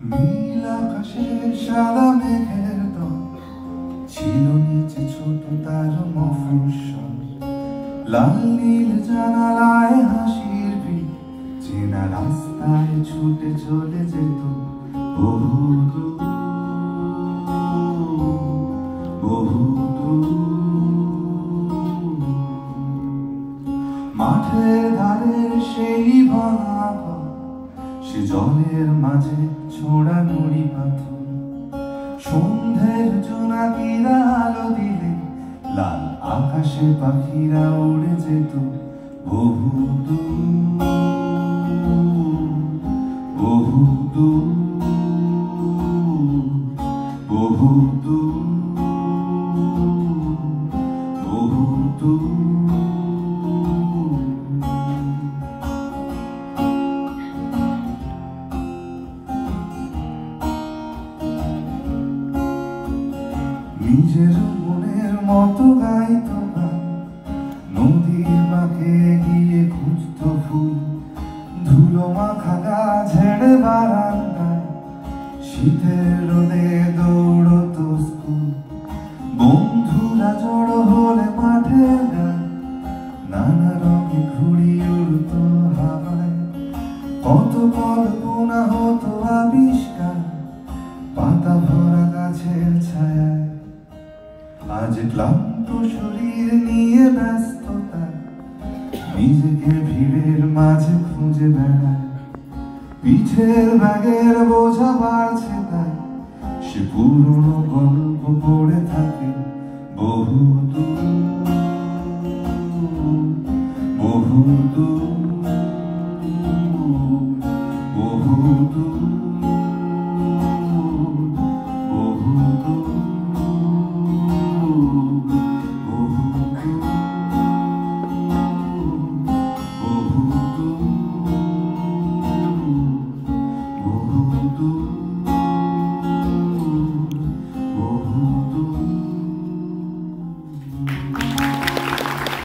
নীল আকাশে সাদা মেঘের দল, ছিল নিচে ছোট তার মফস্বল। লাল নীল জানালায় হাসির ভিড়, চেনা রাস্তায় ছুটে চলে যেত বহুদূর বহুদূর। মাঠের ধারের সেই ভাঙা ঘর, সে জলের মাঝে ছোড়া নুড়ি পাথর। সন্ধ্যের জোনাকিরা আলো দিলে লাল আকাশে পাখিরা উড়ে যেত বহুদূর বহুদূর বহুদূর বহুদূর। নিজের মনের মতো গাইত গান, নদীর বাঁকে গিয়ে খুঁজত ফুল। ধুলো মাখা গা ঝেড়ে বারান্দায়, শীতের রোদে দৌড়ত স্কুল। বন্ধুরা জড়ো হলে মাঠের গান, নানা রঙে ঘুড়ি উড়ত হাওয়ায়। কত কল্পনা হতো আবিষ্কার, পাতা ভরা গাছের ছায়ায়। আজ ক্লান্ত শরীর নিয়ে ব্যস্ততা, নিজেকে ভিড়ের মাঝে খুঁজে বেড়ায়। পিঠের ব্যাগের বোঝা বাড়ছে তাই, সে পুরনো গল্প পড়ে থাকে বহুদূর বহুদূর।